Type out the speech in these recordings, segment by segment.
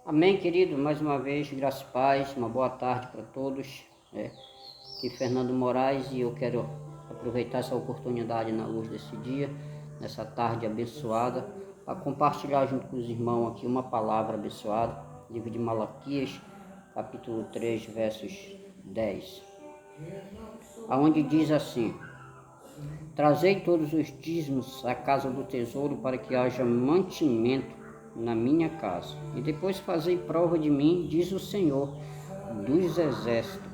Amém, querido? Mais uma vez, graças e paz, uma boa tarde para todos. Aqui Fernando Moraes e eu quero aproveitar essa oportunidade na luz desse dia, nessa tarde abençoada, para compartilhar junto com os irmãos aqui uma palavra abençoada, livro de Malaquias, capítulo 3, versos 10, aonde diz assim: Trazei todos os dízimos à casa do tesouro para que haja mantimento na minha casa. E depois fazei prova de mim, diz o Senhor dos exércitos,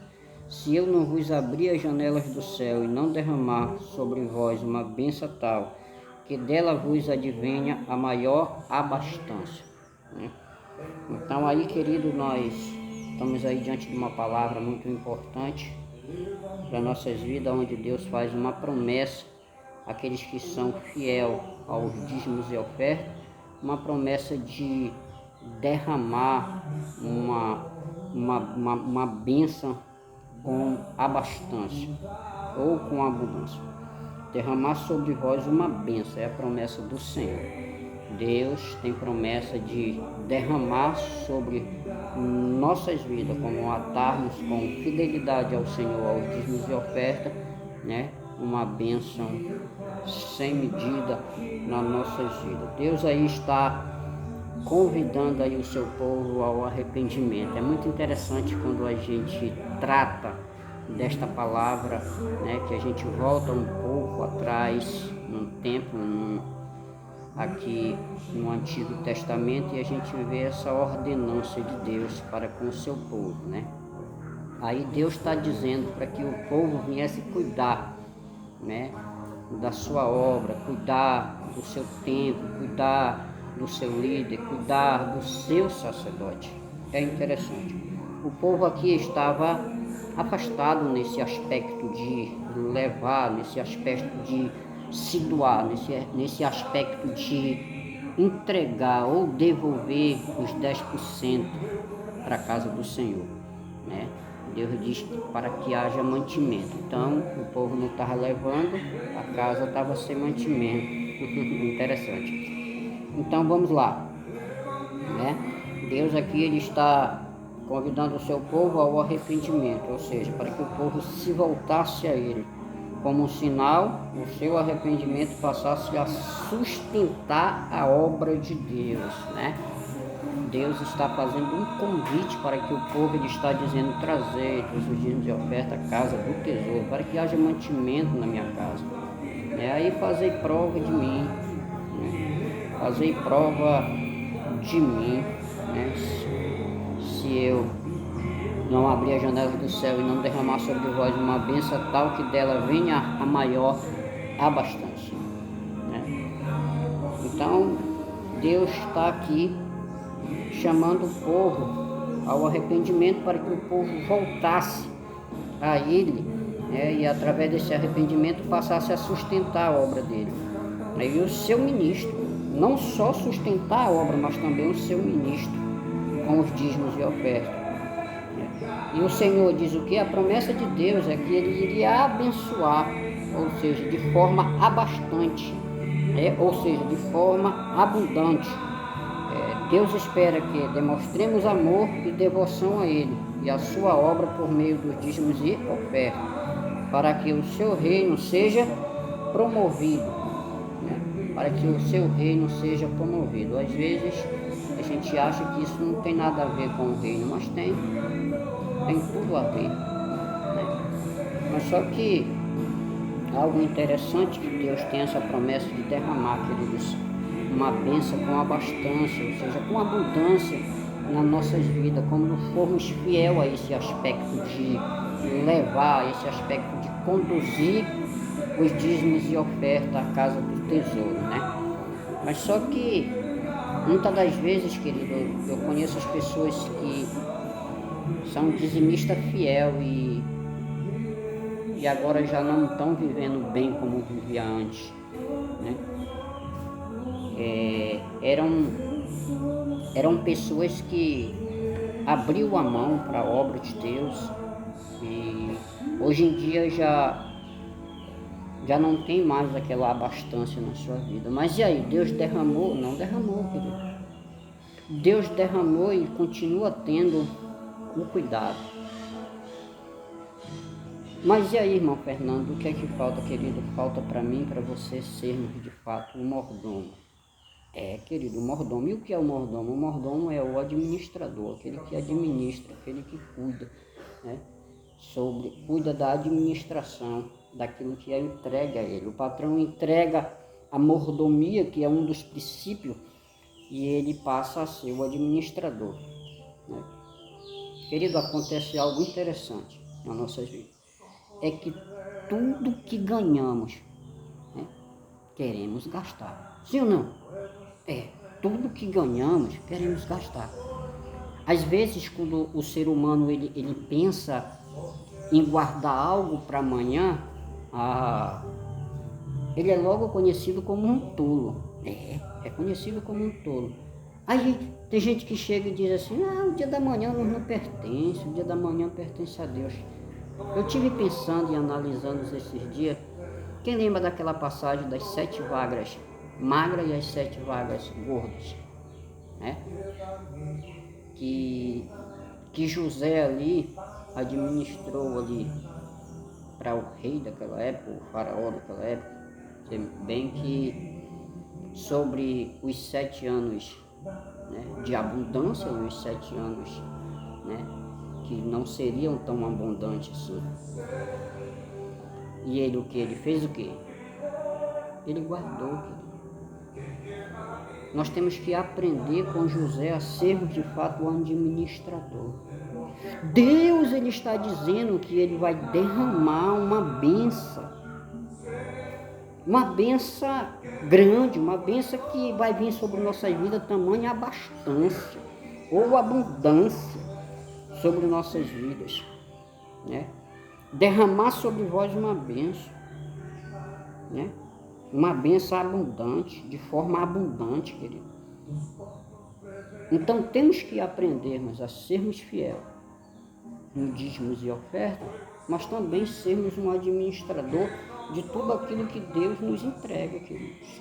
se eu não vos abrir as janelas do céu e não derramar sobre vós uma bênção tal, que dela vos advenha a maior abastança. Então aí, querido, nós estamos aí diante de uma palavra muito importante para nossas vidas, onde Deus faz uma promessa àqueles que são fiel aos dízimos e ofertas, uma promessa de derramar uma bênção com abastança ou com abundância. Derramar sobre vós uma bênção é a promessa do Senhor. Deus tem promessa de derramar sobre nossas vidas, como atarmos com fidelidade ao Senhor, aos dízimos e ofertas, uma bênção sem medida nas nossas vidas. Deus aí está convidando aí o seu povo ao arrependimento. É muito interessante quando a gente trata desta palavra, que a gente volta um pouco atrás, num tempo, aqui no Antigo Testamento, e a gente vê essa ordenança de Deus para com o seu povo, Aí Deus está dizendo para que o povo viesse cuidar, da sua obra, cuidar do seu templo, cuidar do seu líder, cuidar do seu sacerdote. É interessante. O povo aqui estava afastado nesse aspecto de levar, nesse aspecto de se doar, nesse aspecto de entregar ou devolver os 10% para a casa do Senhor, Deus diz para que haja mantimento. Então o povo não estava levando, a casa estava sem mantimento. Interessante. Então vamos lá, Deus aqui ele está convidando o seu povo ao arrependimento, ou seja, para que o povo se voltasse a ele. Como um sinal, o seu arrependimento passasse a sustentar a obra de Deus, Deus está fazendo um convite para que o povo, ele está dizendo, trazer os dízimos de oferta à casa do tesouro, para que haja mantimento na minha casa. Aí fazei prova de mim, fazei prova de mim, se eu não abrir a janela do céu e não derramar sobre vós uma bênção tal que dela venha a maior abastança. Então, Deus está aqui chamando o povo ao arrependimento para que o povo voltasse a Ele, e através desse arrependimento passasse a sustentar a obra dele. E o seu ministro, não só sustentar a obra, mas também o seu ministro com os dízimos e ofertas. E o Senhor diz o que? A promessa de Deus é que Ele iria abençoar, ou seja, de forma abastante, ou seja, de forma abundante. Deus espera que demonstremos amor e devoção a Ele e a sua obra por meio dos dízimos e ofertas, para que o seu reino seja promovido, para que o seu reino seja promovido. Às vezes a gente acha que isso não tem nada a ver com o reino, mas tem tudo a ver, Mas só que algo interessante que Deus tem essa promessa de derramar, queridos, uma bênção com abastança, ou seja, com abundância nas nossas vidas, como formos fiel a esse aspecto de levar, esse aspecto de conduzir os dízimos e ofertas à casa do tesouro, Mas só que muitas das vezes, querido, eu conheço as pessoas que são dizimistas fiel e agora já não estão vivendo bem como vivia antes, Eram pessoas que abriu a mão para a obra de Deus e hoje em dia já não tem mais aquela abastança na sua vida. Mas e aí, Deus derramou? Não derramou, querido. Deus derramou e continua tendo o cuidado. Mas e aí, irmão Fernando, o que é que falta, querido? Falta para mim, para você sermos de fato um mordomo. Querido, o mordomo. E o que é o mordomo? O mordomo é o administrador, aquele que administra, aquele que cuida, né? Cuida da administração, daquilo que é entregue a ele. O patrão entrega a mordomia, que é um dos princípios, e ele passa a ser o administrador, né? Querido, acontece algo interessante nas nossas vidas. É que tudo que ganhamos, né, queremos gastar. Sim ou não? Tudo que ganhamos, queremos gastar. Às vezes, quando o ser humano ele pensa em guardar algo para amanhã, ele é logo conhecido como um tolo. É conhecido como um tolo. Aí tem gente que chega e diz assim, o dia da manhã não pertence, o dia da manhã pertence a Deus. Eu tive pensando e analisando esses dias, quem lembra daquela passagem das 7 vacas magras e as 7 vacas gordas, né? Que José ali administrou ali para o rei daquela época, o faraó daquela época, bem que sobre os 7 anos, né, de abundância e os 7 anos, né, que não seriam tão abundantes assim. E ele o que? Ele fez o quê? Ele guardou, querido. Nós temos que aprender com José a sermos de fato o administrador. Deus, ele está dizendo que ele vai derramar uma bênção grande, uma bênção que vai vir sobre nossa vida, tamanha abastança ou abundância sobre nossas vidas, né? Derramar sobre vós uma bênção, né? Uma bênção abundante, de forma abundante, querido. Então temos que aprendermos a sermos fiéis no dízimos e ofertas, mas também sermos um administrador de tudo aquilo que Deus nos entrega, queridos.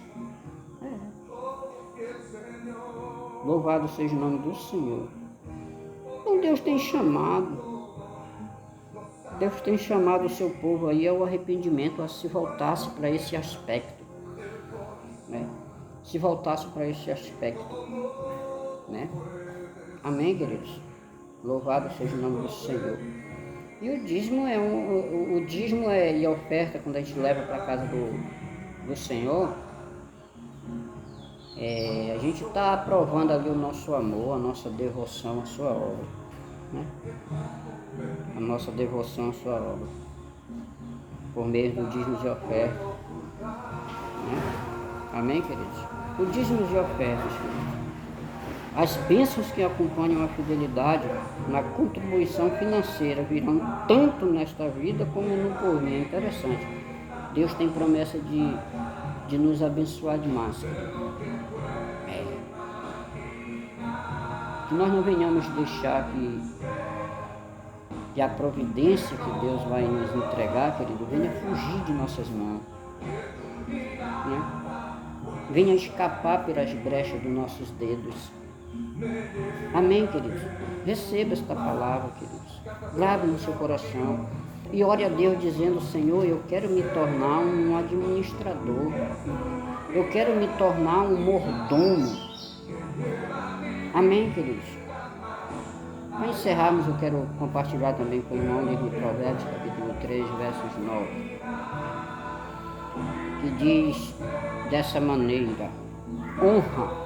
Louvado seja o nome do Senhor. Então Deus tem chamado o seu povo aí ao arrependimento, a se voltasse para esse aspecto, né? Se voltasse para esse aspecto, né? Amém, queridos? Louvado seja o nome do Senhor. E o dízimo e a oferta, quando a gente leva para a casa do Senhor, a gente está aprovando ali o nosso amor, a nossa devoção à sua obra, né? A nossa devoção à sua obra, por meio do dízimo e oferta, né? Amém, queridos? O dízimo e ofertas, queridos. As bênçãos que acompanham a fidelidade na contribuição financeira virão tanto nesta vida como no porvir. É interessante. Deus tem promessa de nos abençoar demais. Que nós não venhamos deixar que a providência que Deus vai nos entregar, querido, venha fugir de nossas mãos, né? Venha escapar pelas brechas dos nossos dedos. Amém, queridos? Receba esta palavra, queridos. Grave no seu coração e ore a Deus dizendo, Senhor, eu quero me tornar um administrador. Eu quero me tornar um mordomo. Amém, queridos? Para encerrarmos, eu quero compartilhar também com o irmão o livro de Provérbios, capítulo 3, versos 9, que diz dessa maneira, honra